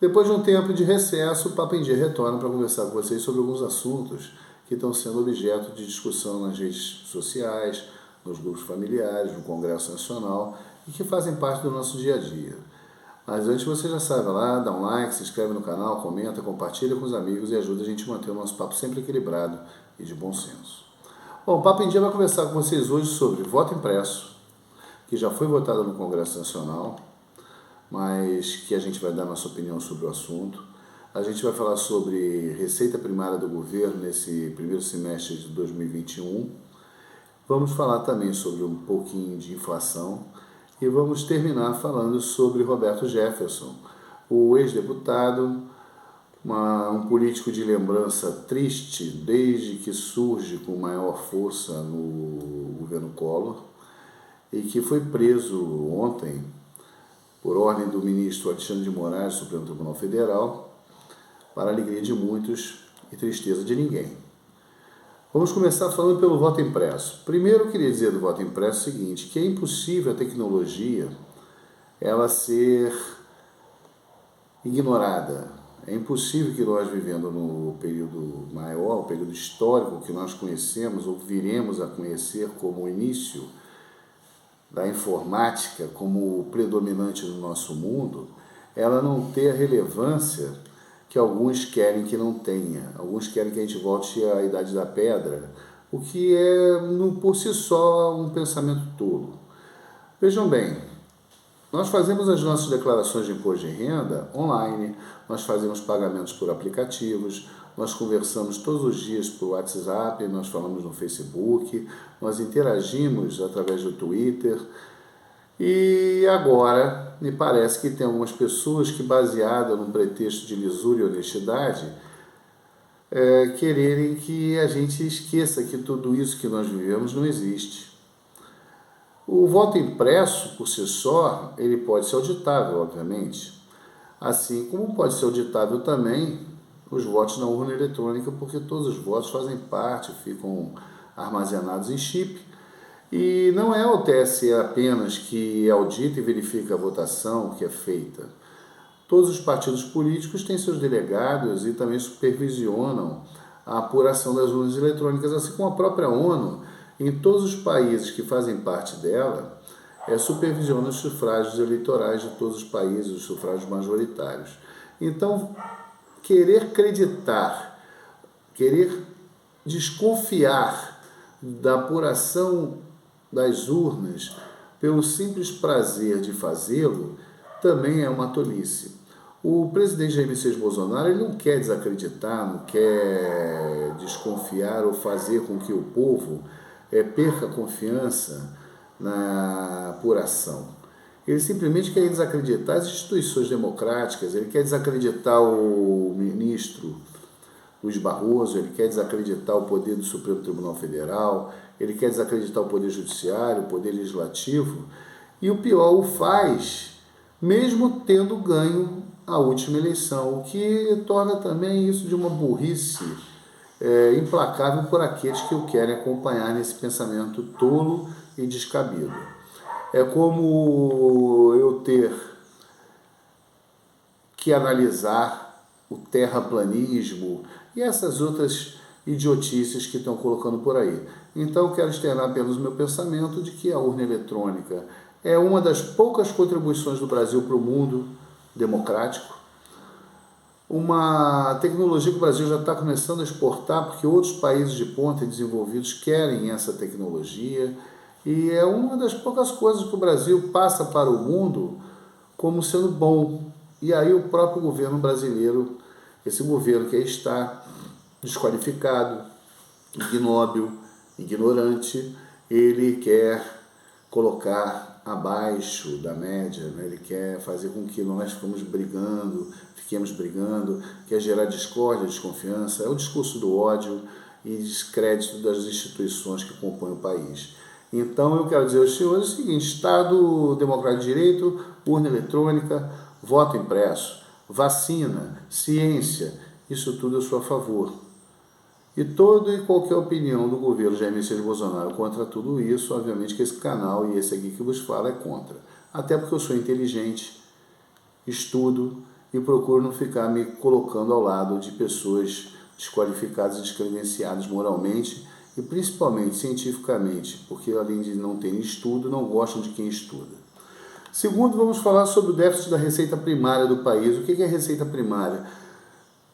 Depois de um tempo de recesso, o Papo em Dia retorna para conversar com vocês sobre alguns assuntos que estão sendo objeto de discussão nas redes sociais, nos grupos familiares, no Congresso Nacional e que fazem parte do nosso dia a dia. Mas antes você já sabe, vai lá, dá um like, se inscreve no canal, comenta, compartilha com os amigos e ajuda a gente a manter o nosso papo sempre equilibrado e de bom senso. Bom, o Papo em Dia vai conversar com vocês hoje sobre voto impresso, que já foi votado no Congresso Nacional, mas que a gente vai dar nossa opinião sobre o assunto. A gente vai falar sobre receita primária do governo nesse primeiro semestre de 2021. Vamos falar também sobre um pouquinho de inflação e vamos terminar falando sobre Roberto Jefferson, o ex-deputado, um político de lembrança triste desde que surge com maior força no governo Collor e que foi preso ontem por ordem do ministro Alexandre de Moraes do Supremo Tribunal Federal, para a alegria de muitos e tristeza de ninguém. Vamos começar falando pelo voto impresso. Primeiro, eu queria dizer do voto impresso o seguinte, que é impossível a tecnologia ela ser ignorada. É impossível que nós, vivendo no período maior, o período histórico que nós conhecemos ou viremos a conhecer como o início da informática como predominante no nosso mundo, ela não ter a relevância que alguns querem que não tenha. Alguns querem que a gente volte à Idade da Pedra, o que é, por si só, um pensamento tolo. Vejam bem, nós fazemos as nossas declarações de imposto de renda online, nós fazemos pagamentos por aplicativos, nós conversamos todos os dias por WhatsApp, nós falamos no Facebook, nós interagimos através do Twitter. E agora, me parece que tem algumas pessoas que, baseadas num pretexto de lisura e honestidade, quererem que a gente esqueça que tudo isso que nós vivemos não existe. O voto impresso, por si só, ele pode ser auditável, obviamente. Assim como pode ser auditável também os votos na urna eletrônica, porque todos os votos fazem parte, ficam armazenados em chip. E não é o TSE apenas que audita e verifica a votação que é feita. Todos os partidos políticos têm seus delegados e também supervisionam a apuração das urnas eletrônicas, assim como a própria ONU, em todos os países que fazem parte dela, supervisiona os sufrágios eleitorais de todos os países, os sufrágios majoritários. Então, querer acreditar, querer desconfiar da apuração das urnas pelo simples prazer de fazê-lo também é uma tolice. O presidente Jair Messias Bolsonaro ele não quer desacreditar, não quer desconfiar ou fazer com que o povo perca a confiança na apuração. Ele simplesmente quer desacreditar as instituições democráticas, ele quer desacreditar o ministro Luiz Barroso, ele quer desacreditar o poder do Supremo Tribunal Federal, ele quer desacreditar o poder judiciário, o poder legislativo, e o pior, o faz mesmo tendo ganho a última eleição, o que torna também isso de uma burrice implacável por aqueles que o querem acompanhar nesse pensamento tolo e descabido. É como eu ter que analisar o terraplanismo e essas outras idiotices que estão colocando por aí. Então, quero externar apenas o meu pensamento de que a urna eletrônica é uma das poucas contribuições do Brasil para o mundo democrático, uma tecnologia que o Brasil já está começando a exportar, porque outros países de ponta e desenvolvidos querem essa tecnologia, e é uma das poucas coisas que o Brasil passa para o mundo como sendo bom. E aí o próprio governo brasileiro, esse governo que aí está desqualificado, ignóbil, ignorante, ele quer colocar abaixo da média, né? Ele quer fazer com que nós fiquemos brigando, quer gerar discórdia, desconfiança, é o discurso do ódio e descrédito das instituições que compõem o país. Então eu quero dizer aos senhores o seguinte: Estado Democrático de Direito, urna eletrônica, voto impresso, vacina, ciência, isso tudo eu sou a favor. E toda e qualquer opinião do governo Jair Messias Bolsonaro contra tudo isso, obviamente que esse canal e esse aqui que vos fala é contra. Até porque eu sou inteligente, estudo e procuro não ficar me colocando ao lado de pessoas desqualificadas e descredenciadas moralmente e principalmente cientificamente, porque além de não terem estudo, não gostam de quem estuda. Segundo, vamos falar sobre o déficit da receita primária do país. O que é receita primária?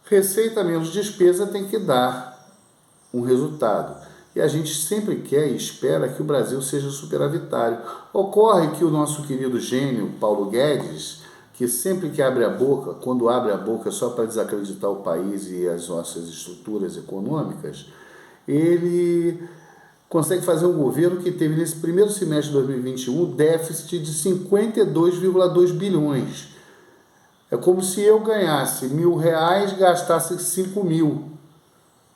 Receita menos despesa tem que dar um resultado. E a gente sempre quer e espera que o Brasil seja superavitário. Ocorre que o nosso querido gênio, Paulo Guedes, que sempre que abre a boca, quando abre a boca só para desacreditar o país e as nossas estruturas econômicas, ele consegue fazer um governo que teve nesse primeiro semestre de 2021 déficit de 52,2 bilhões. É como se eu ganhasse R$ 1.000 e gastasse 5.000.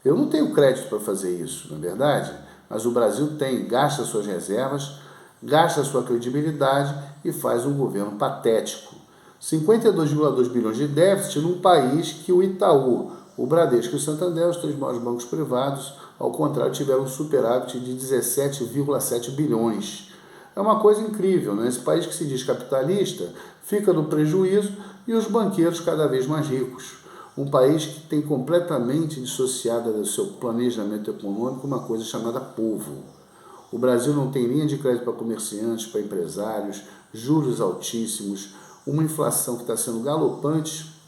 Eu não tenho crédito para fazer isso, não é verdade? Mas o Brasil tem, gasta suas reservas, gasta sua credibilidade e faz um governo patético. 52,2 bilhões de déficit num país que o Itaú, o Bradesco e o Santander, os três maiores bancos privados, ao contrário, tiveram um superávit de 17,7 bilhões. É uma coisa incrível, né? Esse país que se diz capitalista fica no prejuízo e os banqueiros cada vez mais ricos. Um país que tem completamente dissociado do seu planejamento econômico uma coisa chamada povo. O Brasil não tem linha de crédito para comerciantes, para empresários, juros altíssimos, uma inflação que está sendo galopante.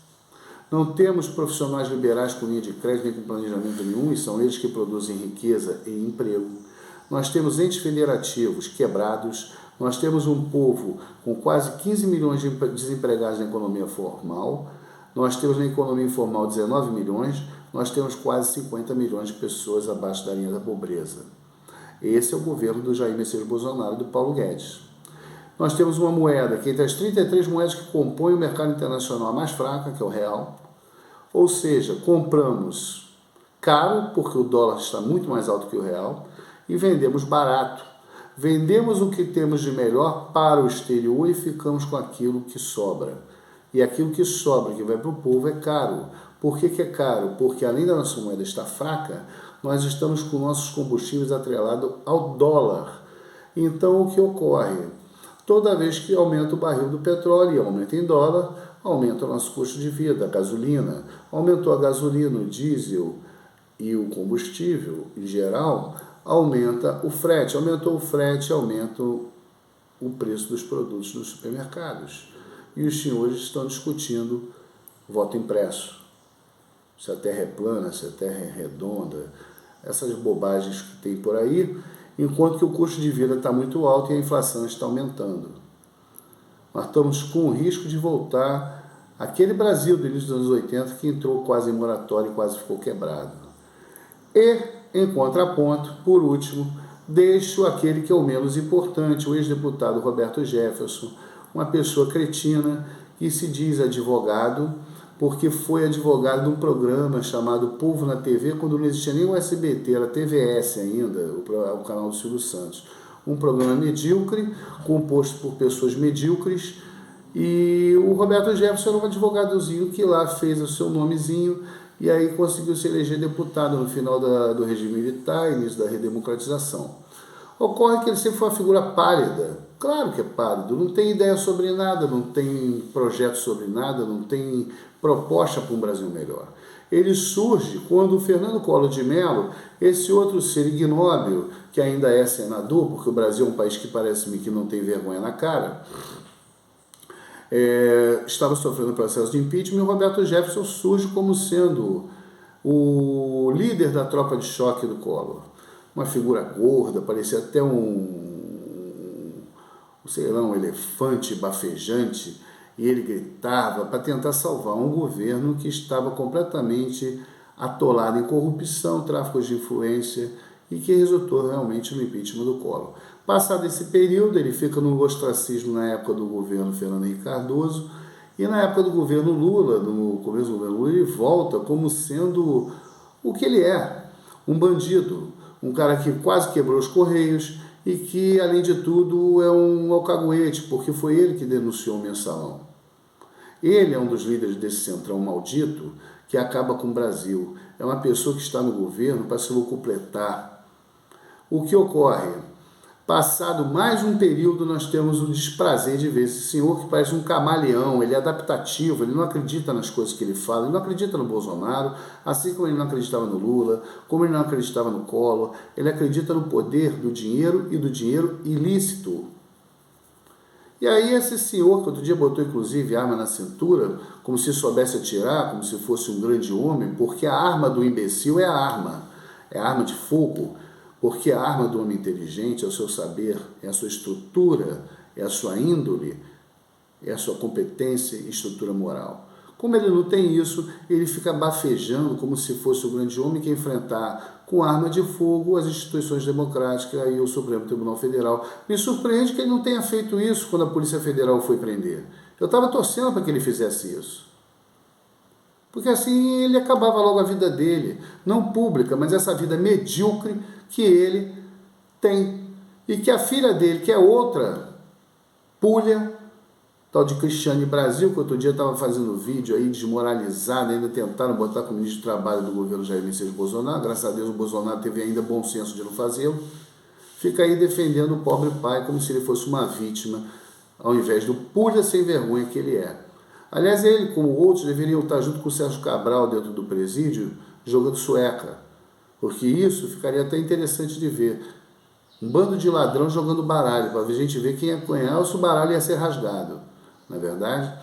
Não temos profissionais liberais com linha de crédito nem com planejamento nenhum, e são eles que produzem riqueza e emprego. Nós temos entes federativos quebrados, nós temos um povo com quase 15 milhões de desempregados na economia formal, nós temos na economia informal 19 milhões, nós temos quase 50 milhões de pessoas abaixo da linha da pobreza. Esse é o governo do Jair Messias Bolsonaro e do Paulo Guedes. Nós temos uma moeda que entre as 33 moedas que compõem o mercado internacional a mais fraca, que é o real, ou seja, compramos caro, porque o dólar está muito mais alto que o real, e vendemos barato. Vendemos o que temos de melhor para o exterior e ficamos com aquilo que sobra. E aquilo que sobra, que vai para o povo, é caro. Por que é caro? Porque além da nossa moeda estar fraca, nós estamos com nossos combustíveis atrelados ao dólar. Então, o que ocorre? Toda vez que aumenta o barril do petróleo e aumenta em dólar, aumenta o nosso custo de vida, a gasolina. Aumentou a gasolina, o diesel e o combustível, em geral, aumenta o frete. Aumentou o frete, aumenta o preço dos produtos nos supermercados. E os senhores estão discutindo voto impresso. Se a terra é plana, se a terra é redonda, essas bobagens que tem por aí, enquanto que o custo de vida está muito alto e a inflação está aumentando. Nós estamos com o risco de voltar àquele Brasil do início dos anos 80 que entrou quase em moratório e quase ficou quebrado. E, em contraponto, por último, deixo aquele que é o menos importante, o ex-deputado Roberto Jefferson, uma pessoa cretina que se diz advogado, porque foi advogado de um programa chamado Povo na TV, quando não existia nem o SBT, era TVS ainda, o canal do Silvio Santos. Um programa medíocre, composto por pessoas medíocres, e o Roberto Jefferson era um advogadozinho que lá fez o seu nomezinho e aí conseguiu se eleger deputado no final do regime militar, início da redemocratização. Ocorre que ele sempre foi uma figura pálida. Claro que é pálido, não tem ideia sobre nada, não tem projeto sobre nada, não tem proposta para um Brasil melhor. Ele surge quando o Fernando Collor de Mello, esse outro ser ignóbil, que ainda é senador, porque o Brasil é um país que parece-me que não tem vergonha na cara, estava sofrendo processo de impeachment, e o Roberto Jefferson surge como sendo o líder da tropa de choque do Collor. Uma figura gorda, parecia até um elefante bafejante, e ele gritava para tentar salvar um governo que estava completamente atolado em corrupção, tráfico de influência e que resultou realmente no impeachment do Collor. Passado esse período, ele fica no ostracismo na época do governo Fernando Henrique Cardoso e na época do governo Lula, no começo do governo Lula, ele volta como sendo o que ele é, um bandido, um cara que quase quebrou os Correios e que, além de tudo, é um alcaguete, porque foi ele que denunciou o Mensalão. Ele é um dos líderes desse centrão maldito que acaba com o Brasil. É uma pessoa que está no governo para se locupletar. O que ocorre? Passado mais um período, nós temos o desprazer de ver esse senhor que parece um camaleão, ele é adaptativo, ele não acredita nas coisas que ele fala, ele não acredita no Bolsonaro, assim como ele não acreditava no Lula, como ele não acreditava no Collor, ele acredita no poder do dinheiro e do dinheiro ilícito. E aí esse senhor, que outro dia botou inclusive arma na cintura, como se soubesse atirar, como se fosse um grande homem, porque a arma do imbecil é a arma de fogo. Porque a arma do homem inteligente é o seu saber, é a sua estrutura, é a sua índole, é a sua competência e estrutura moral. Como ele não tem isso, ele fica bafejando como se fosse o grande homem que enfrentar com arma de fogo as instituições democráticas e o Supremo Tribunal Federal. Me surpreende que ele não tenha feito isso quando a Polícia Federal foi prender. Eu estava torcendo para que ele fizesse isso. Porque assim ele acabava logo a vida dele, não pública, mas essa vida medíocre que ele tem. E que a filha dele, que é outra pulha, tal de Cristiane Brasil, que outro dia estava fazendo vídeo aí desmoralizada, ainda tentaram botar como ministro do Trabalho do governo Jair Messias Bolsonaro, graças a Deus o Bolsonaro teve ainda bom senso de não fazê-lo, fica aí defendendo o pobre pai como se ele fosse uma vítima, ao invés do pulha sem vergonha que ele é. Aliás, ele, como outros, deveriam estar junto com o Sérgio Cabral dentro do presídio, jogando sueca, porque isso ficaria até interessante de ver. Um bando de ladrão jogando baralho, para a gente ver quem ia ganhar ou se o baralho ia ser rasgado, não é verdade?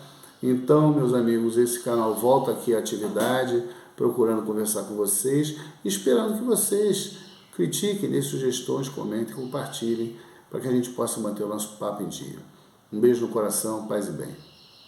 Então, meus amigos, esse canal volta aqui à atividade, procurando conversar com vocês, esperando que vocês critiquem, deem sugestões, comentem, compartilhem, para que a gente possa manter o nosso papo em dia. Um beijo no coração, paz e bem.